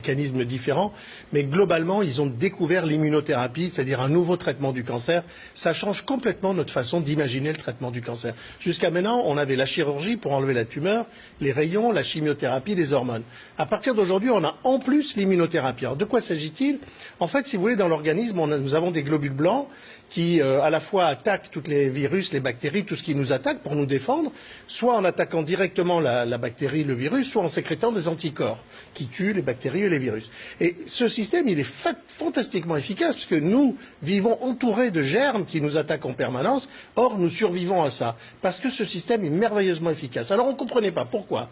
mécanismes différents, mais globalement, ils ont découvert l'immunothérapie, c'est-à-dire un nouveau traitement du cancer. Ça change complètement notre façon d'imaginer le traitement du cancer. Jusqu'à maintenant, on avait la chirurgie pour enlever la tumeur, les rayons, la chimiothérapie, les hormones. À partir d'aujourd'hui, on a en plus l'immunothérapie. Alors, de quoi s'agit-il? En fait, si vous voulez, dans l'organisme, nous avons des globules blancs qui, à la fois, attaquent tous les virus, les bactéries, tout ce qui nous attaque pour nous défendre, soit en attaquant directement la bactérie, le virus, soit en sécrétant des anticorps qui tuent les bactéries et les virus. Et ce système, il est fantastiquement efficace puisque nous vivons entourés de germes qui nous attaquent en permanence. Or, nous survivons à ça parce que ce système est merveilleusement efficace. Alors, on ne comprenait pas pourquoi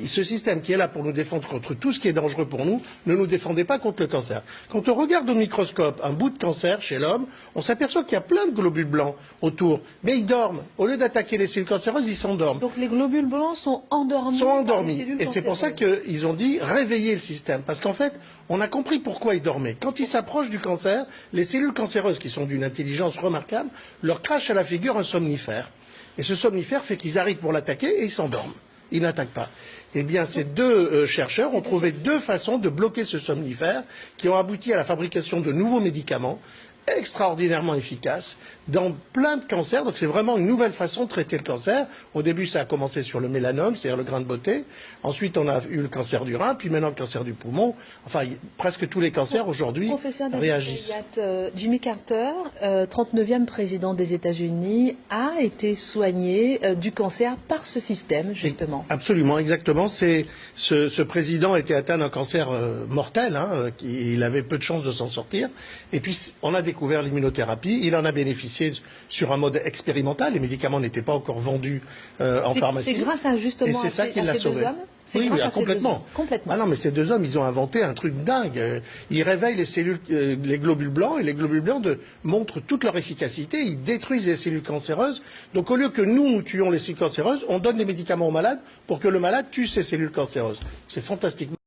ce système qui est là pour nous défendre contre tout ce qui est dangereux pour nous ne nous défendait pas contre le cancer. Quand on regarde au microscope un bout de cancer chez l'homme, on s'aperçoit qu'il y a plein de globules blancs autour, mais ils dorment. Au lieu d'attaquer les cellules cancéreuses, ils s'endorment. Donc les globules blancs sont endormis. Et c'est pour ça qu'ils ont dit réveiller le système. Parce qu'en fait, on a compris pourquoi ils dormaient. Quand ils s'approchent du cancer, les cellules cancéreuses, qui sont d'une intelligence remarquable, leur crachent à la figure un somnifère. Et ce somnifère fait qu'ils arrivent pour l'attaquer et ils s'endorment. Ils n'attaquent pas. Eh bien, ces deux chercheurs ont trouvé deux façons de bloquer ce somnifère qui ont abouti à la fabrication de nouveaux médicaments extraordinairement efficace dans plein de cancers. Donc c'est vraiment une nouvelle façon de traiter le cancer. Au début, ça a commencé sur le mélanome, c'est-à-dire le grain de beauté. Ensuite, on a eu le cancer du rein, puis maintenant le cancer du poumon. Enfin, presque tous les cancers aujourd'hui réagissent. Jimmy Carter, 39e président des États-Unis, a été soigné du cancer par ce système, justement. Absolument, exactement. Ce président était atteint d'un cancer mortel. Il avait peu de chances de s'en sortir. Et puis, on a découvert l'immunothérapie. Il en a bénéficié sur un mode expérimental. Les médicaments n'étaient pas encore vendus en pharmacie. C'est grâce à justement et c'est ça qui l'a sauvé. Oui, complètement. Ah non, mais ces deux hommes, ils ont inventé un truc dingue. Ils réveillent les cellules, les globules blancs, et les globules blancs montrent toute leur efficacité. Ils détruisent les cellules cancéreuses. Donc, au lieu que nous tuions les cellules cancéreuses, on donne les médicaments au malade pour que le malade tue ces cellules cancéreuses. C'est fantastiquement